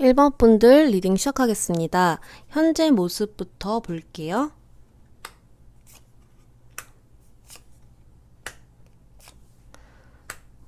1번 분들 리딩 시작하겠습니다. 현재 모습부터 볼게요.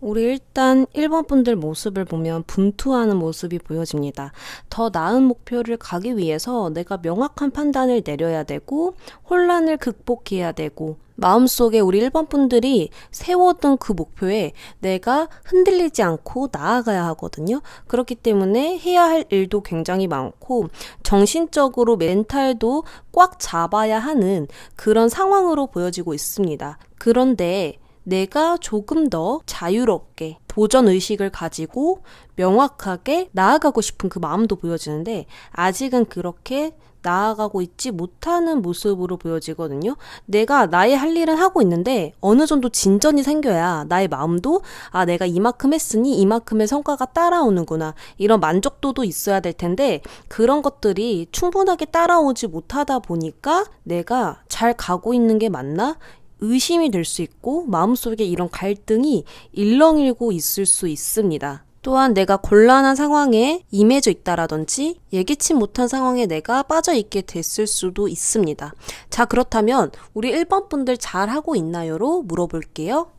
우리 일단 1번 분들 모습을 보면 분투하는 모습이 보여집니다. 더 나은 목표를 가기 위해서 내가 명확한 판단을 내려야 되고 혼란을 극복해야 되고 마음속에 우리 1번 분들이 세워둔 그 목표에 내가 흔들리지 않고 나아가야 하거든요. 그렇기 때문에 해야 할 일도 굉장히 많고 정신적으로 멘탈도 꽉 잡아야 하는 그런 상황으로 보여지고 있습니다. 그런데 내가 조금 더 자유롭게 도전의식을 가지고 명확하게 나아가고 싶은 그 마음도 보여지는데 아직은 그렇게 나아가고 있지 못하는 모습으로 보여지거든요. 내가 나의 할 일은 하고 있는데 어느 정도 진전이 생겨야 나의 마음도 내가 이만큼 했으니 이만큼의 성과가 따라오는구나. 이런 만족도도 있어야 될 텐데 그런 것들이 충분하게 따라오지 못하다 보니까 내가 잘 가고 있는 게 맞나? 의심이 될 수 있고 마음속에 이런 갈등이 일렁이고 있을 수 있습니다. 또한 내가 곤란한 상황에 임해져 있다라든지 예기치 못한 상황에 내가 빠져 있게 됐을 수도 있습니다. 자, 그렇다면 우리 1번 분들 잘하고 있나요?로 물어볼게요.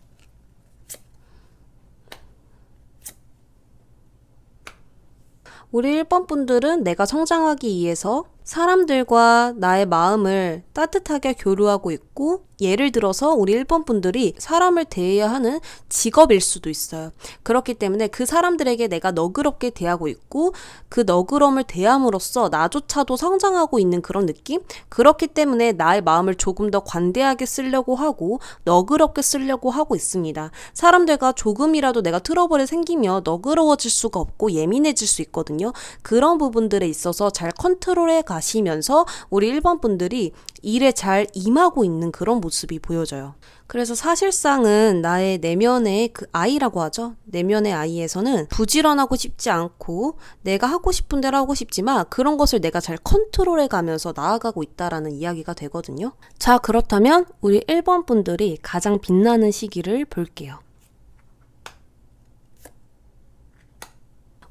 우리 1번 분들은 내가 성장하기 위해서 사람들과 나의 마음을 따뜻하게 교류하고 있고 예를 들어서 우리 1번 분들이 사람을 대해야 하는 직업일 수도 있어요. 그렇기 때문에 그 사람들에게 내가 너그럽게 대하고 있고 그 너그럼을 대함으로써 나조차도 성장하고 있는 그런 느낌? 그렇기 때문에 나의 마음을 조금 더 관대하게 쓰려고 하고 너그럽게 쓰려고 하고 있습니다. 사람들과 조금이라도 내가 트러블이 생기면 너그러워질 수가 없고 예민해질 수 있거든요. 그런 부분들에 있어서 잘 컨트롤해 가시면서 우리 1번 분들이 일에 잘 임하고 있는 그런 모습이 보여져요. 그래서 사실상은 나의 내면의 그 아이라고 하죠. 내면의 아이에서는 부지런하고 싶지 않고 내가 하고 싶은 대로 하고 싶지만 그런 것을 내가 잘 컨트롤해 가면서 나아가고 있다라는 이야기가 되거든요. 자, 그렇다면 우리 1번 분들이 가장 빛나는 시기를 볼게요.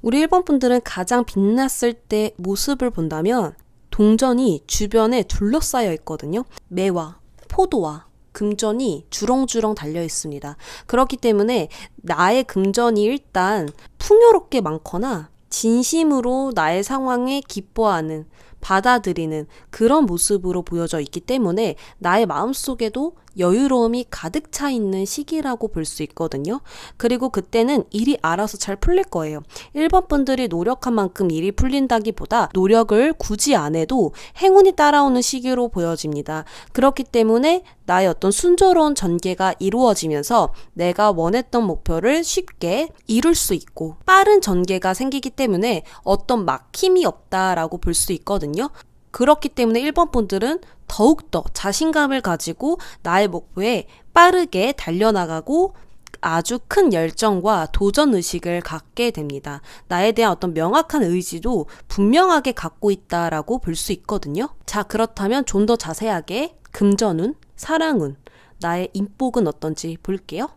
우리 1번 분들은 가장 빛났을 때 모습을 본다면 동전이 주변에 둘러싸여 있거든요. 매와 포도와 금전이 주렁주렁 달려 있습니다. 그렇기 때문에 나의 금전이 일단 풍요롭게 많거나 진심으로 나의 상황에 기뻐하는 받아들이는 그런 모습으로 보여져 있기 때문에 나의 마음속에도 여유로움이 가득 차 있는 시기라고 볼 수 있거든요. 그리고 그때는 일이 알아서 잘 풀릴 거예요. 1번 분들이 노력한 만큼 일이 풀린다기보다 노력을 굳이 안 해도 행운이 따라오는 시기로 보여집니다. 그렇기 때문에 나의 어떤 순조로운 전개가 이루어지면서 내가 원했던 목표를 쉽게 이룰 수 있고 빠른 전개가 생기기 때문에 어떤 막힘이 없다라고 볼 수 있거든요. 그렇기 때문에 1번 분들은 더욱더 자신감을 가지고 나의 목표에 빠르게 달려나가고 아주 큰 열정과 도전의식을 갖게 됩니다. 나에 대한 어떤 명확한 의지도 분명하게 갖고 있다라고 볼 수 있거든요. 자, 그렇다면 좀 더 자세하게 금전운, 사랑운, 나의 인복은 어떤지 볼게요.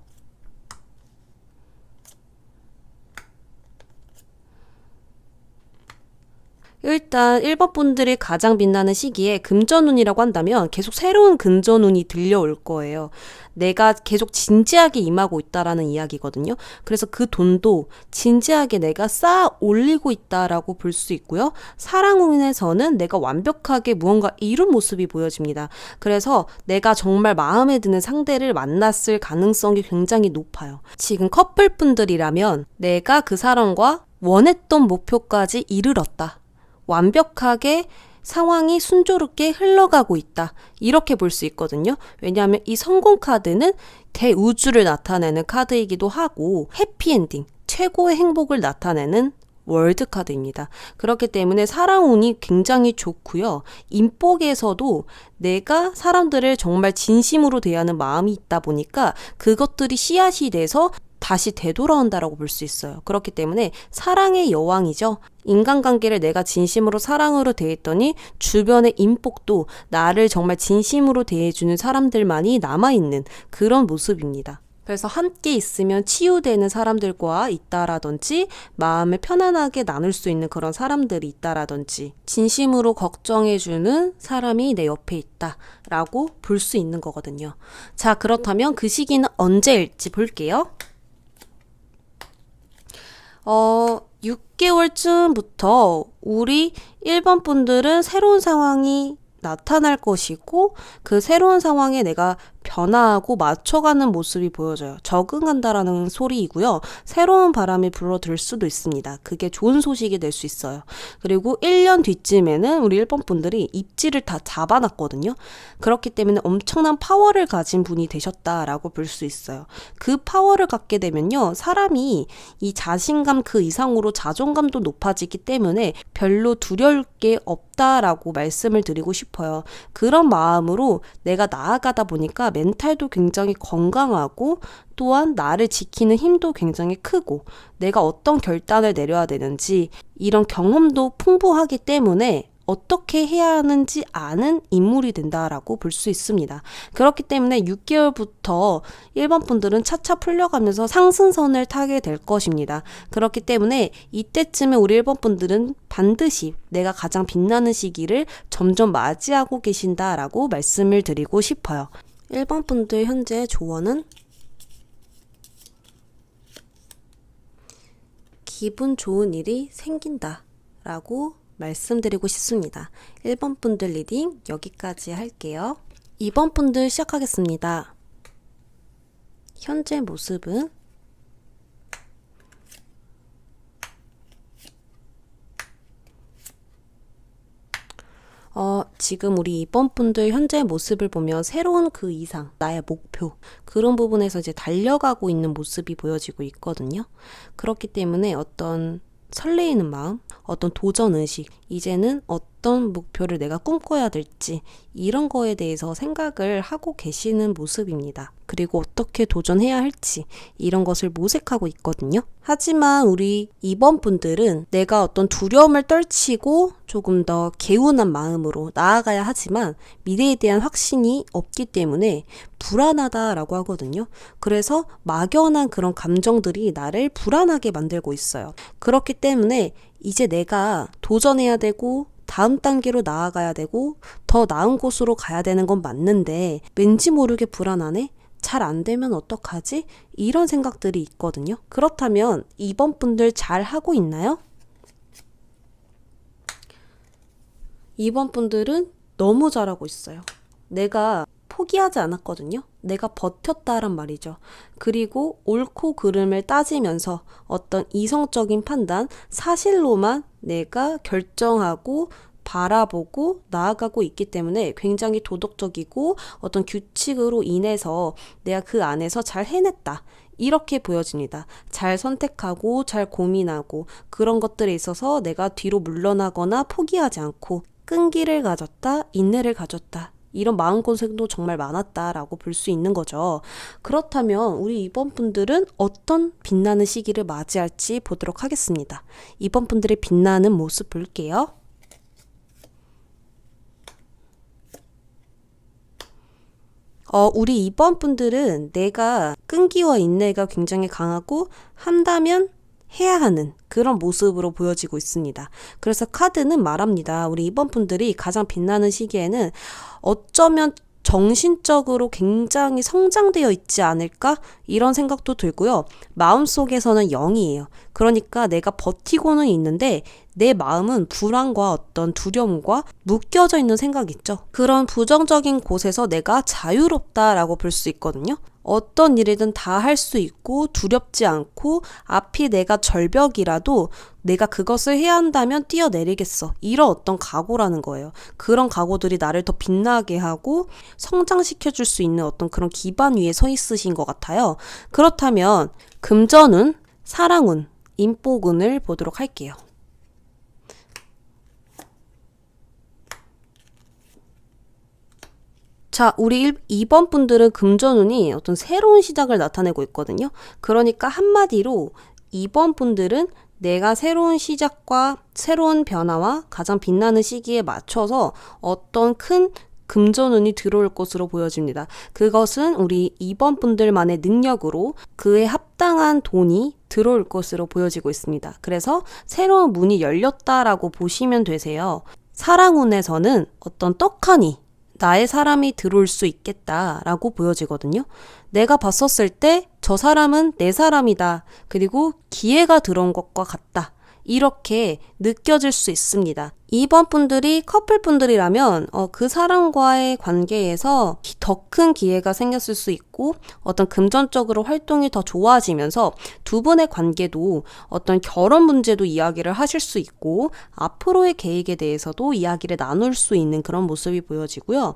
일단 1번 분들이 가장 빛나는 시기에 금전운이라고 한다면 계속 새로운 금전운이 들려올 거예요. 내가 계속 진지하게 임하고 있다라는 이야기거든요. 그래서 그 돈도 진지하게 내가 쌓아 올리고 있다라고 볼 수 있고요. 사랑운에서는 내가 완벽하게 무언가 이룬 모습이 보여집니다. 그래서 내가 정말 마음에 드는 상대를 만났을 가능성이 굉장히 높아요. 지금 커플분들이라면 내가 그 사람과 원했던 목표까지 이르렀다. 완벽하게 상황이 순조롭게 흘러가고 있다. 이렇게 볼 수 있거든요. 왜냐하면 이 성공 카드는 대우주를 나타내는 카드이기도 하고 해피엔딩, 최고의 행복을 나타내는 월드 카드입니다. 그렇기 때문에 사랑운이 굉장히 좋고요. 인복에서도 내가 사람들을 정말 진심으로 대하는 마음이 있다 보니까 그것들이 씨앗이 돼서 다시 되돌아온다라고 볼 수 있어요. 그렇기 때문에 사랑의 여왕이죠. 인간관계를 내가 진심으로 사랑으로 대했더니 주변의 인복도 나를 정말 진심으로 대해주는 사람들만이 남아있는 그런 모습입니다. 그래서 함께 있으면 치유되는 사람들과 있다라든지 마음을 편안하게 나눌 수 있는 그런 사람들이 있다라든지 진심으로 걱정해주는 사람이 내 옆에 있다라고 볼 수 있는 거거든요. 자, 그렇다면 그 시기는 언제일지 볼게요. 6개월쯤부터 우리 1번 분들은 새로운 상황이 나타날 것이고 그 새로운 상황에 내가 변화하고 맞춰가는 모습이 보여져요. 적응한다라는 소리이고요. 새로운 바람이 불어들 수도 있습니다. 그게 좋은 소식이 될 수 있어요. 그리고 1년 뒤쯤에는 우리 1번 분들이 입지를 다 잡아놨거든요. 그렇기 때문에 엄청난 파워를 가진 분이 되셨다라고 볼 수 있어요. 그 파워를 갖게 되면요. 사람이 이 자신감 그 이상으로 자존감도 높아지기 때문에 별로 두려울 게 없다라고 말씀을 드리고 싶어요. 그런 마음으로 내가 나아가다 보니까 멘탈도 굉장히 건강하고 또한 나를 지키는 힘도 굉장히 크고 내가 어떤 결단을 내려야 되는지 이런 경험도 풍부하기 때문에 어떻게 해야 하는지 아는 인물이 된다라고 볼 수 있습니다. 그렇기 때문에 6개월부터 1번 분들은 차차 풀려가면서 상승선을 타게 될 것입니다. 그렇기 때문에 이때쯤에 우리 1번 분들은 반드시 내가 가장 빛나는 시기를 점점 맞이하고 계신다라고 말씀을 드리고 싶어요. 1번 분들 현재 조언은 기분 좋은 일이 생긴다 라고 말씀드리고 싶습니다. 1번 분들 리딩 여기까지 할게요. 2번 분들 시작하겠습니다. 현재 모습은 지금 우리 2번 분들 현재 모습을 보면 새로운 그 이상, 나의 목표 그런 부분에서 이제 달려가고 있는 모습이 보여지고 있거든요. 그렇기 때문에 어떤 설레이는 마음, 어떤 도전의식, 이제는 어떤 목표를 내가 꿈꿔야 될지 이런 거에 대해서 생각을 하고 계시는 모습입니다. 그리고 어떻게 도전해야 할지 이런 것을 모색하고 있거든요. 하지만 우리 2번 분들은 내가 어떤 두려움을 떨치고 조금 더 개운한 마음으로 나아가야 하지만 미래에 대한 확신이 없기 때문에 불안하다라고 하거든요. 그래서 막연한 그런 감정들이 나를 불안하게 만들고 있어요. 그렇기 때문에 이제 내가 도전해야 되고 다음 단계로 나아가야 되고 더 나은 곳으로 가야 되는 건 맞는데 왠지 모르게 불안하네? 잘 안 되면 어떡하지? 이런 생각들이 있거든요. 그렇다면 2번 분들 잘 하고 있나요? 2번 분들은 너무 잘하고 있어요. 내가 포기하지 않았거든요. 내가 버텼다란 말이죠. 그리고 옳고 그름을 따지면서 어떤 이성적인 판단, 사실로만 내가 결정하고 바라보고 나아가고 있기 때문에 굉장히 도덕적이고 어떤 규칙으로 인해서 내가 그 안에서 잘 해냈다. 이렇게 보여집니다. 잘 선택하고 잘 고민하고 그런 것들에 있어서 내가 뒤로 물러나거나 포기하지 않고 끈기를 가졌다, 인내를 가졌다. 이런 마음고생도 정말 많았다라고 볼 수 있는 거죠. 그렇다면 우리 2번 분들은 어떤 빛나는 시기를 맞이할지 보도록 하겠습니다. 2번 분들의 빛나는 모습 볼게요. 우리 2번 분들은 내가 끈기와 인내가 굉장히 강하고 한다면 해야 하는 그런 모습으로 보여지고 있습니다. 그래서 카드는 말합니다. 우리 2번 분들이 가장 빛나는 시기에는 어쩌면 정신적으로 굉장히 성장되어 있지 않을까? 이런 생각도 들고요. 마음속에서는 0이에요. 그러니까 내가 버티고는 있는데 내 마음은 불안과 어떤 두려움과 묶여져 있는 생각 있죠. 그런 부정적인 곳에서 내가 자유롭다라고 볼 수 있거든요. 어떤 일이든 다 할 수 있고 두렵지 않고 앞이 내가 절벽이라도 내가 그것을 해야 한다면 뛰어내리겠어. 이런 어떤 각오라는 거예요. 그런 각오들이 나를 더 빛나게 하고 성장시켜줄 수 있는 어떤 그런 기반 위에 서 있으신 것 같아요. 그렇다면 금전운, 사랑운, 인복운을 보도록 할게요. 자, 우리 2번 분들은 금전운이 어떤 새로운 시작을 나타내고 있거든요. 그러니까 한마디로 2번 분들은 내가 새로운 시작과 새로운 변화와 가장 빛나는 시기에 맞춰서 어떤 큰 금전운이 들어올 것으로 보여집니다. 그것은 우리 2번 분들만의 능력으로 그에 합당한 돈이 들어올 것으로 보여지고 있습니다. 그래서 새로운 문이 열렸다라고 보시면 되세요. 사랑운에서는 어떤 떡하니 나의 사람이 들어올 수 있겠다라고 보여지거든요. 내가 봤었을 때 저 사람은 내 사람이다. 그리고 기회가 들어온 것과 같다. 이렇게 느껴질 수 있습니다. 2번 분들이 커플분들이라면 그 사람과의 관계에서 더 큰 기회가 생겼을 수 있고 어떤 금전적으로 활동이 더 좋아지면서 두 분의 관계도 어떤 결혼 문제도 이야기를 하실 수 있고 앞으로의 계획에 대해서도 이야기를 나눌 수 있는 그런 모습이 보여지고요.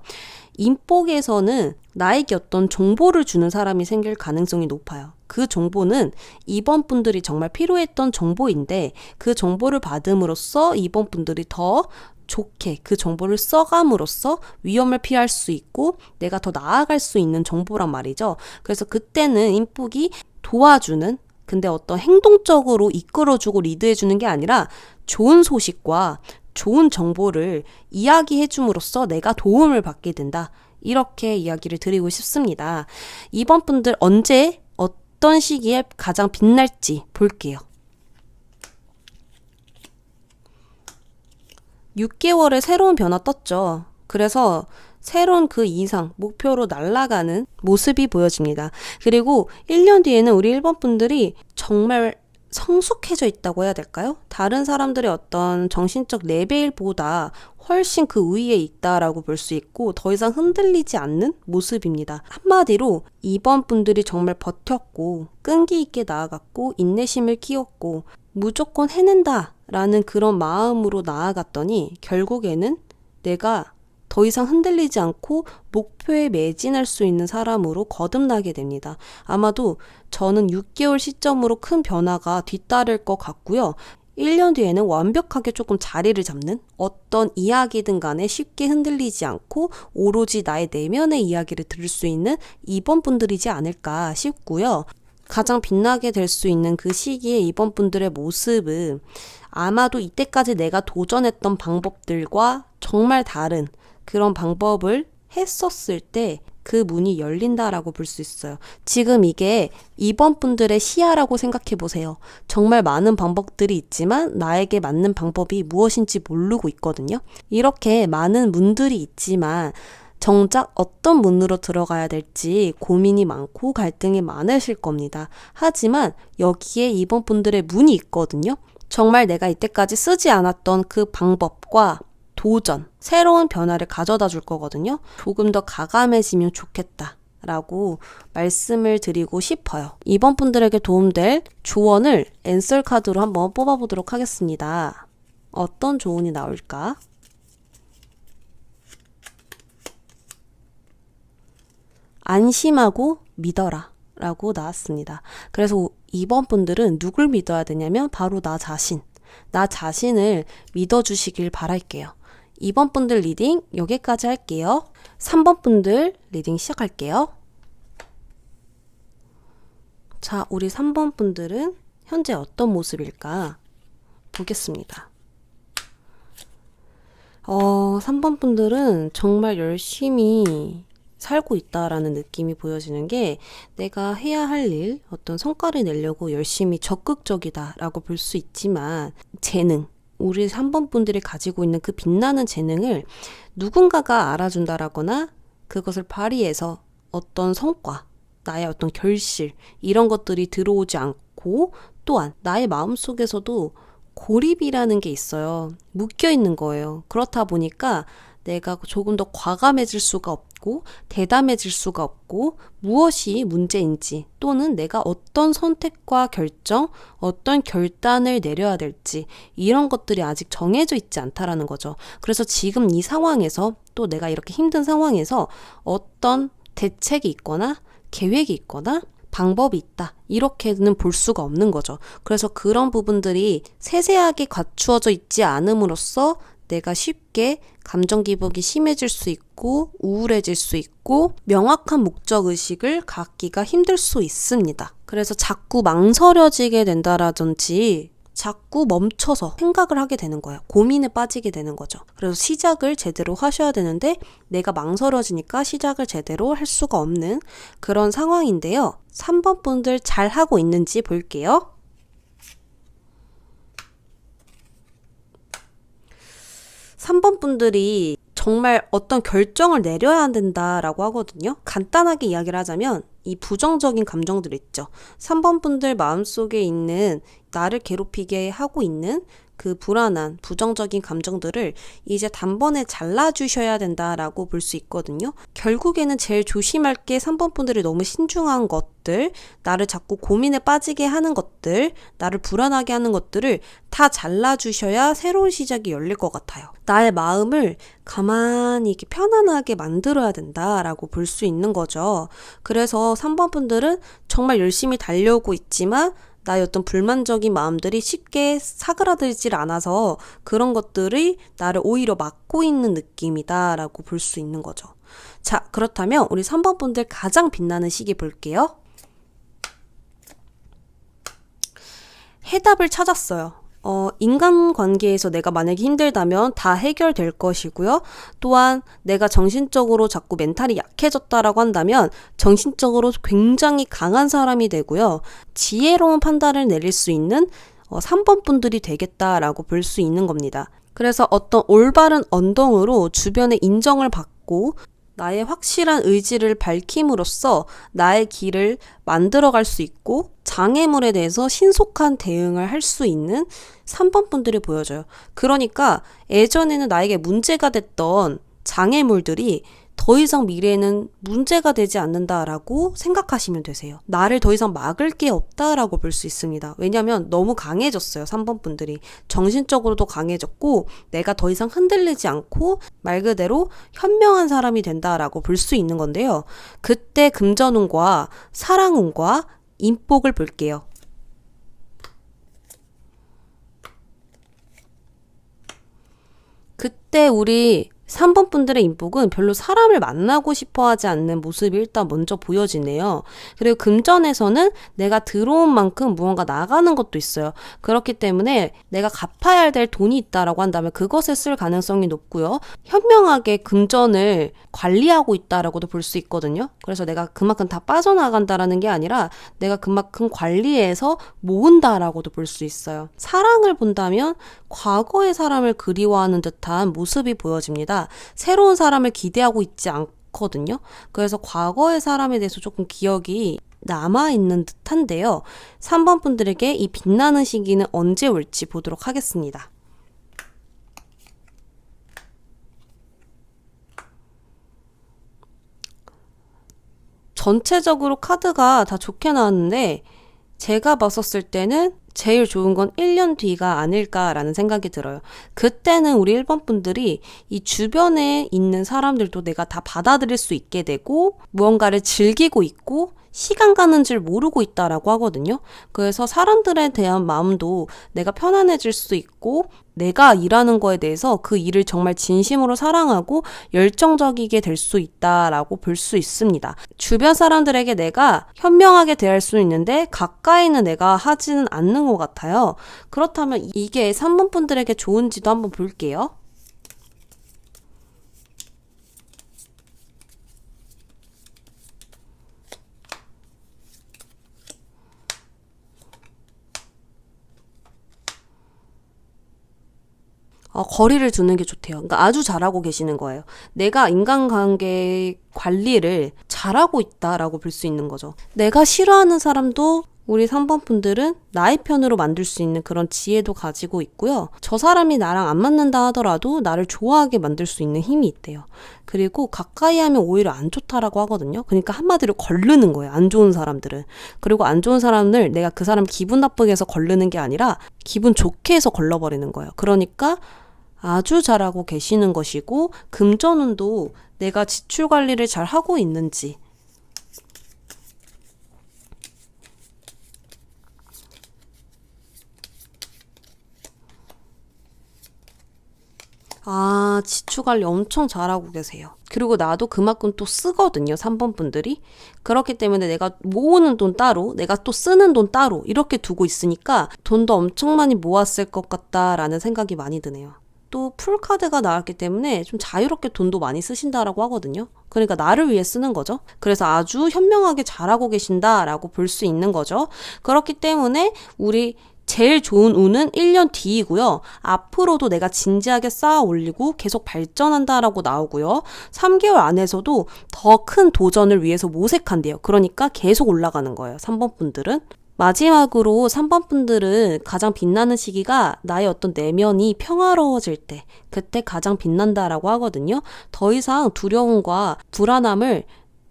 인복에서는 나에게 어떤 정보를 주는 사람이 생길 가능성이 높아요. 그 정보는 2번 분들이 정말 필요했던 정보인데 그 정보를 받음으로써 2번 분들이 더 좋게 그 정보를 써감으로써 위험을 피할 수 있고 내가 더 나아갈 수 있는 정보란 말이죠. 그래서 그때는 인복이 도와주는 근데 어떤 행동적으로 이끌어주고 리드해주는 게 아니라 좋은 소식과 좋은 정보를 이야기해 줌으로써 내가 도움을 받게 된다. 이렇게 이야기를 드리고 싶습니다. 2번 분들 언제 어떤 시기에 가장 빛날지 볼게요. 6개월에 새로운 변화 떴죠. 그래서 새로운 그 이상 목표로 날아가는 모습이 보여집니다. 그리고 1년 뒤에는 우리 1번 분들이 정말 성숙해져 있다고 해야 될까요? 다른 사람들의 어떤 정신적 레벨보다 훨씬 그 위에 있다라고 볼 수 있고 더 이상 흔들리지 않는 모습입니다. 한마디로 2번 분들이 정말 버텼고 끈기 있게 나아갔고 인내심을 키웠고 무조건 해낸다 라는 그런 마음으로 나아갔더니 결국에는 내가 더 이상 흔들리지 않고 목표에 매진할 수 있는 사람으로 거듭나게 됩니다. 아마도 저는 6개월 시점으로 큰 변화가 뒤따를 것 같고요. 1년 뒤에는 완벽하게 조금 자리를 잡는 어떤 이야기든 간에 쉽게 흔들리지 않고 오로지 나의 내면의 이야기를 들을 수 있는 2번 분들이지 않을까 싶고요. 가장 빛나게 될 수 있는 그 시기에 2번 분들의 모습은 아마도 이때까지 내가 도전했던 방법들과 정말 다른 그런 방법을 했었을 때 그 문이 열린다라고 볼 수 있어요. 지금 이게 2번 분들의 시야라고 생각해 보세요. 정말 많은 방법들이 있지만 나에게 맞는 방법이 무엇인지 모르고 있거든요. 이렇게 많은 문들이 있지만 정작 어떤 문으로 들어가야 될지 고민이 많고 갈등이 많으실 겁니다. 하지만 여기에 2번 분들의 문이 있거든요. 정말 내가 이때까지 쓰지 않았던 그 방법과 도전, 새로운 변화를 가져다 줄 거거든요. 조금 더 가감해지면 좋겠다 라고 말씀을 드리고 싶어요. 2번 분들에게 도움될 조언을 앤서 카드로 한번 뽑아보도록 하겠습니다. 어떤 조언이 나올까? 안심하고 믿어라 라고 나왔습니다. 그래서 2번 분들은 누굴 믿어야 되냐면 바로 나 자신을 믿어주시길 바랄게요. 2번 분들 리딩 여기까지 할게요. 3번 분들 리딩 시작할게요. 자, 우리 3번 분들은 현재 어떤 모습일까 보겠습니다. 3번 분들은 정말 열심히 살고 있다라는 느낌이 보여지는 게 내가 해야 할 일, 어떤 성과를 내려고 열심히 적극적이다라고 볼 수 있지만 재능, 우리 3번 분들이 가지고 있는 그 빛나는 재능을 누군가가 알아준다라거나 그것을 발휘해서 어떤 성과, 나의 어떤 결실 이런 것들이 들어오지 않고 또한 나의 마음속에서도 고립이라는 게 있어요. 묶여 있는 거예요. 그렇다 보니까 내가 조금 더 과감해질 수가 없고 대담해질 수가 없고 무엇이 문제인지 또는 내가 어떤 선택과 결정, 어떤 결단을 내려야 될지 이런 것들이 아직 정해져 있지 않다라는 거죠. 그래서 지금 이 상황에서 또 내가 이렇게 힘든 상황에서 어떤 대책이 있거나 계획이 있거나 방법이 있다. 이렇게는 볼 수가 없는 거죠. 그래서 그런 부분들이 세세하게 갖추어져 있지 않음으로써 내가 쉽게 감정 기복이 심해질 수 있고 우울해질 수 있고 명확한 목적의식을 갖기가 힘들 수 있습니다. 그래서 자꾸 망설여지게 된다라든지 자꾸 멈춰서 생각을 하게 되는 거예요. 고민에 빠지게 되는 거죠. 그래서 시작을 제대로 하셔야 되는데 내가 망설여지니까 시작을 제대로 할 수가 없는 그런 상황인데요. 3번 분들 잘 하고 있는지 볼게요. 3번 분들이 정말 어떤 결정을 내려야 된다라고 하거든요. 간단하게 이야기를 하자면 이 부정적인 감정들 있죠. 3번 분들 마음속에 있는 나를 괴롭히게 하고 있는 그 불안한 부정적인 감정들을 이제 단번에 잘라주셔야 된다라고 볼 수 있거든요. 결국에는 제일 조심할 게 3번 분들이 너무 신중한 것들, 나를 자꾸 고민에 빠지게 하는 것들, 나를 불안하게 하는 것들을 다 잘라주셔야 새로운 시작이 열릴 것 같아요. 나의 마음을 가만히 이렇게 편안하게 만들어야 된다라고 볼 수 있는 거죠. 그래서 3번 분들은 정말 열심히 달려오고 있지만 나의 어떤 불만적인 마음들이 쉽게 사그라들질 않아서 그런 것들이 나를 오히려 막고 있는 느낌이다 라고 볼 수 있는 거죠. 자, 그렇다면 우리 3번 분들 가장 빛나는 시기 볼게요. 해답을 찾았어요. 인간관계에서 내가 만약에 힘들다면 다 해결될 것이고요. 또한 내가 정신적으로 자꾸 멘탈이 약해졌다라고 한다면 정신적으로 굉장히 강한 사람이 되고요. 지혜로운 판단을 내릴 수 있는 3번 분들이 되겠다라고 볼 수 있는 겁니다. 그래서 어떤 올바른 언덕으로 주변의 인정을 받고 나의 확실한 의지를 밝힘으로써 나의 길을 만들어갈 수 있고 장애물에 대해서 신속한 대응을 할 수 있는 3번 분들이 보여져요. 그러니까 예전에는 나에게 문제가 됐던 장애물들이 더 이상 미래에는 문제가 되지 않는다라고 생각하시면 되세요. 나를 더 이상 막을 게 없다라고 볼 수 있습니다. 왜냐하면 너무 강해졌어요. 3번 분들이. 정신적으로도 강해졌고 내가 더 이상 흔들리지 않고 말 그대로 현명한 사람이 된다라고 볼 수 있는 건데요. 그때 금전운과 사랑운과 인복을 볼게요. 그때 우리 3번 분들의 인복은 별로 사람을 만나고 싶어 하지 않는 모습이 일단 먼저 보여지네요. 그리고 금전에서는 내가 들어온 만큼 무언가 나가는 것도 있어요. 그렇기 때문에 내가 갚아야 될 돈이 있다라고 한다면 그것에 쓸 가능성이 높고요. 현명하게 금전을 관리하고 있다라고도 볼 수 있거든요. 그래서 내가 그만큼 다 빠져나간다라는 게 아니라 내가 그만큼 관리해서 모은다라고도 볼 수 있어요. 사랑을 본다면 과거의 사람을 그리워하는 듯한 모습이 보여집니다. 새로운 사람을 기대하고 있지 않거든요. 그래서 과거의 사람에 대해서 조금 기억이 남아있는 듯한데요. 3번 분들에게 이 빛나는 시기는 언제 올지 보도록 하겠습니다. 전체적으로 카드가 다 좋게 나왔는데 제가 봤었을 때는 제일 좋은 건 1년 뒤가 아닐까라는 생각이 들어요. 그때는 우리 1번 분들이 이 주변에 있는 사람들도 내가 다 받아들일 수 있게 되고 무언가를 즐기고 있고 시간 가는 줄 모르고 있다라고 하거든요. 그래서 사람들에 대한 마음도 내가 편안해질 수 있고 내가 일하는 거에 대해서 그 일을 정말 진심으로 사랑하고 열정적이게 될 수 있다라고 볼 수 있습니다. 주변 사람들에게 내가 현명하게 대할 수 있는데 가까이는 내가 하지는 않는 것 같아요. 그렇다면 이게 3번 분들에게 좋은지도 한번 볼게요. 거리를 두는 게 좋대요. 그러니까 아주 잘하고 계시는 거예요. 내가 인간관계 관리를 잘하고 있다라고 볼 수 있는 거죠. 내가 싫어하는 사람도 우리 3번 분들은 나의 편으로 만들 수 있는 그런 지혜도 가지고 있고요. 저 사람이 나랑 안 맞는다 하더라도 나를 좋아하게 만들 수 있는 힘이 있대요. 그리고 가까이 하면 오히려 안 좋다라고 하거든요. 그러니까 한마디로 걸르는 거예요. 안 좋은 사람들은. 그리고 안 좋은 사람을 내가 그 사람 기분 나쁘게 해서 걸르는 게 아니라 기분 좋게 해서 걸러버리는 거예요. 그러니까 아주 잘하고 계시는 것이고 금전운도 내가 지출 관리를 잘 하고 있는지 지출 관리 엄청 잘하고 계세요. 그리고 나도 그만큼 또 쓰거든요, 3번 분들이. 그렇기 때문에 내가 모으는 돈 따로, 내가 또 쓰는 돈 따로 이렇게 두고 있으니까 돈도 엄청 많이 모았을 것 같다라는 생각이 많이 드네요. 또 풀카드가 나왔기 때문에 좀 자유롭게 돈도 많이 쓰신다라고 하거든요. 그러니까 나를 위해 쓰는 거죠. 그래서 아주 현명하게 잘하고 계신다라고 볼 수 있는 거죠. 그렇기 때문에 우리 제일 좋은 운은 1년 뒤이고요. 앞으로도 내가 진지하게 쌓아 올리고 계속 발전한다라고 나오고요. 3개월 안에서도 더 큰 도전을 위해서 모색한대요. 그러니까 계속 올라가는 거예요. 3번 분들은. 마지막으로 3번 분들은 가장 빛나는 시기가 나의 어떤 내면이 평화로워질 때, 그때 가장 빛난다라고 하거든요. 더 이상 두려움과 불안함을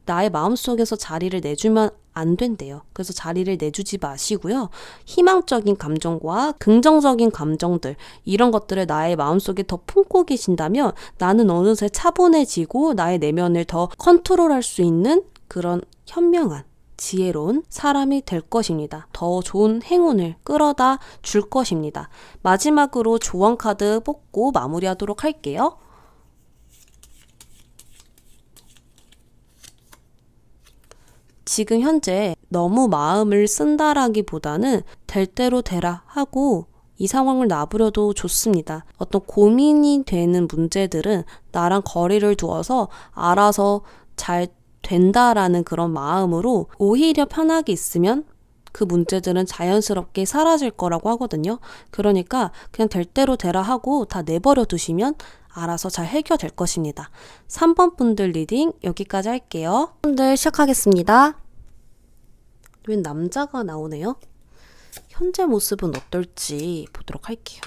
나의 마음속에서 자리를 내주면 안 된대요. 그래서 자리를 내주지 마시고요. 희망적인 감정과 긍정적인 감정들, 이런 것들을 나의 마음속에 더 품고 계신다면 나는 어느새 차분해지고 나의 내면을 더 컨트롤할 수 있는 그런 현명한 지혜로운 사람이 될 것입니다. 더 좋은 행운을 끌어다 줄 것입니다. 마지막으로 조언 카드 뽑고 마무리하도록 할게요. 지금 현재 너무 마음을 쓴다라기보다는 될 대로 되라 하고 이 상황을 놔버려도 좋습니다. 어떤 고민이 되는 문제들은 나랑 거리를 두어서 알아서 잘 된다라는 그런 마음으로 오히려 편하게 있으면 그 문제들은 자연스럽게 사라질 거라고 하거든요. 그러니까 그냥 될 대로 되라 하고 다 내버려 두시면 알아서 잘 해결될 것입니다. 3번 분들 리딩 여기까지 할게요. 분들 시작하겠습니다. 웬 남자가 나오네요. 현재 모습은 어떨지 보도록 할게요.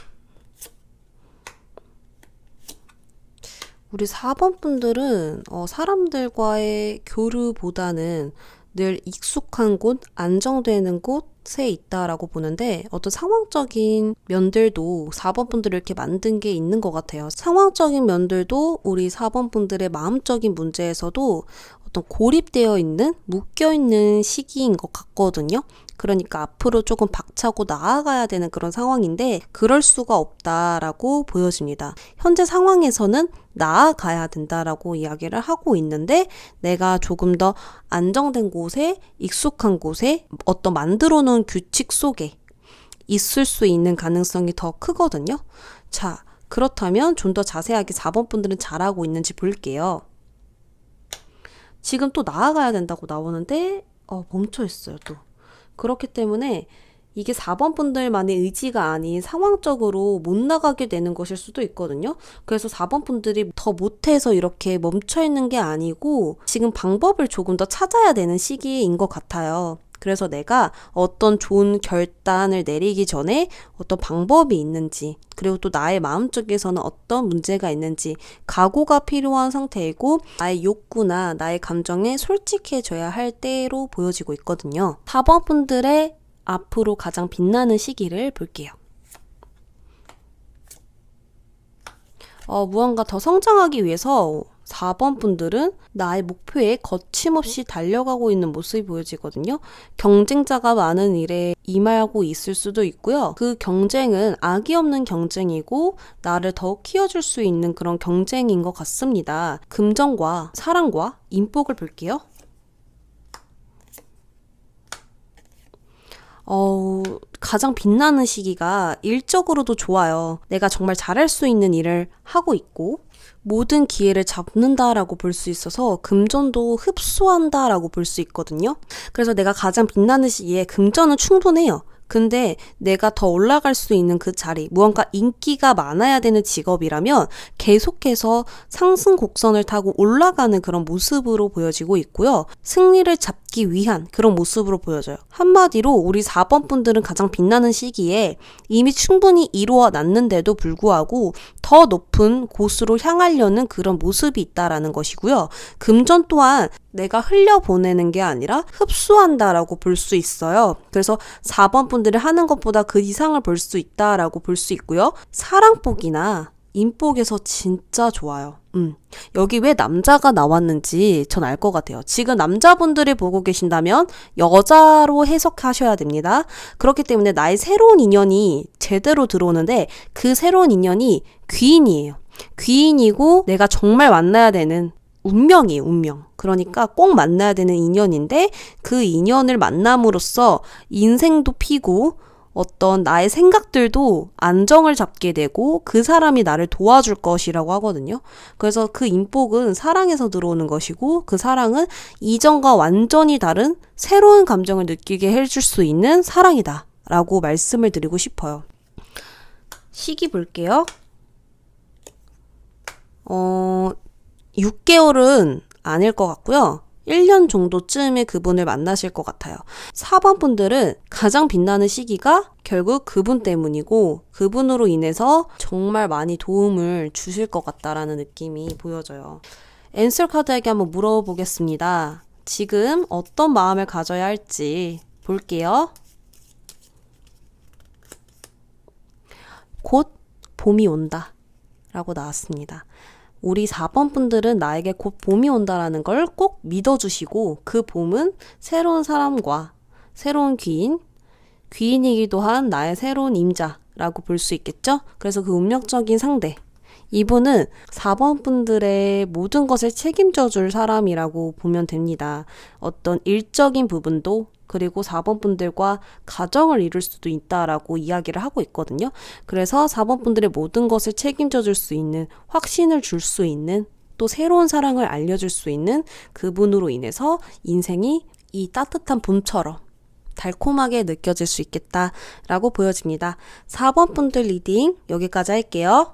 우리 4번 분들은 사람들과의 교류보다는 늘 익숙한 곳, 안정되는 곳에 있다라고 보는데 어떤 상황적인 면들도 4번 분들을 이렇게 만든 게 있는 것 같아요. 상황적인 면들도 우리 4번 분들의 마음적인 문제에서도 어떤 고립되어 있는, 묶여 있는 시기인 것 같거든요. 그러니까 앞으로 조금 박차고 나아가야 되는 그런 상황인데 그럴 수가 없다라고 보여집니다. 현재 상황에서는 나아가야 된다라고 이야기를 하고 있는데 내가 조금 더 안정된 곳에, 익숙한 곳에 어떤 만들어 놓은 규칙 속에 있을 수 있는 가능성이 더 크거든요. 자, 그렇다면 좀 더 자세하게 4번 분들은 잘하고 있는지 볼게요. 지금 또 나아가야 된다고 나오는데 멈춰 있어요 또. 그렇기 때문에 이게 4번 분들만의 의지가 아닌 상황적으로 못 나가게 되는 것일 수도 있거든요. 그래서 4번 분들이 더 못해서 이렇게 멈춰 있는 게 아니고 지금 방법을 조금 더 찾아야 되는 시기인 것 같아요. 그래서 내가 어떤 좋은 결단을 내리기 전에 어떤 방법이 있는지, 그리고 또 나의 마음 쪽에서는 어떤 문제가 있는지 각오가 필요한 상태이고 나의 욕구나 나의 감정에 솔직해져야 할 때로 보여지고 있거든요. 4번 분들의 앞으로 가장 빛나는 시기를 볼게요. 무언가 더 성장하기 위해서 4번 분들은 나의 목표에 거침없이 달려가고 있는 모습이 보여지거든요. 경쟁자가 많은 일에 임하고 있을 수도 있고요. 그 경쟁은 악이 없는 경쟁이고 나를 더욱 키워줄 수 있는 그런 경쟁인 것 같습니다. 금전과 사랑과 인복을 볼게요. 가장 빛나는 시기가 일적으로도 좋아요. 내가 정말 잘할 수 있는 일을 하고 있고 모든 기회를 잡는다라고 볼 수 있어서 금전도 흡수한다라고 볼 수 있거든요. 그래서 내가 가장 빛나는 시기에 금전은 충분해요. 근데 내가 더 올라갈 수 있는 그 자리, 무언가 인기가 많아야 되는 직업이라면 계속해서 상승 곡선을 타고 올라가는 그런 모습으로 보여지고 있고요. 승리를 잡기 위한 그런 모습으로 보여져요. 한마디로 우리 4번 분들은 가장 빛나는 시기에 이미 충분히 이루어 놨는데도 불구하고 더 높은 곳으로 향하려는 그런 모습이 있다라는 것이고요. 금전 또한 내가 흘려보내는 게 아니라 흡수한다라고 볼 수 있어요. 그래서 4번 분들이 하는 것보다 그 이상을 볼 수 있다라고 볼 수 있고요. 사랑복이나 인복에서 진짜 좋아요. 여기 왜 남자가 나왔는지 전 알 것 같아요. 지금 남자분들이 보고 계신다면 여자로 해석하셔야 됩니다. 그렇기 때문에 나의 새로운 인연이 제대로 들어오는데 그 새로운 인연이 귀인이에요. 귀인이고 내가 정말 만나야 되는 운명이에요, 운명. 그러니까 꼭 만나야 되는 인연인데 그 인연을 만남으로써 인생도 피고 어떤 나의 생각들도 안정을 잡게 되고 그 사람이 나를 도와줄 것이라고 하거든요. 그래서 그 인복은 사랑에서 들어오는 것이고 그 사랑은 이전과 완전히 다른 새로운 감정을 느끼게 해줄 수 있는 사랑이다 라고 말씀을 드리고 싶어요. 시기 볼게요. 6개월은 아닐 것 같고요. 1년 정도쯤에 그분을 만나실 것 같아요. 4번 분들은 가장 빛나는 시기가 결국 그분 때문이고 그분으로 인해서 정말 많이 도움을 주실 것 같다라는 느낌이 보여져요. 앤서 카드에게 한번 물어보겠습니다. 지금 어떤 마음을 가져야 할지 볼게요. 곧 봄이 온다 라고 나왔습니다. 우리 4번 분들은 나에게 곧 봄이 온다라는 걸 꼭 믿어주시고 그 봄은 새로운 사람과 새로운 귀인이기도 한 나의 새로운 임자라고 볼 수 있겠죠? 그래서 그 운명적인 상대, 이분은 4번 분들의 모든 것을 책임져 줄 사람이라고 보면 됩니다. 어떤 일적인 부분도 그리고 4번 분들과 가정을 이룰 수도 있다라고 이야기를 하고 있거든요. 그래서 4번 분들의 모든 것을 책임져 줄 수 있는, 확신을 줄 수 있는, 또 새로운 사랑을 알려줄 수 있는 그분으로 인해서 인생이 이 따뜻한 봄처럼 달콤하게 느껴질 수 있겠다라고 보여집니다. 4번 분들 리딩 여기까지 할게요.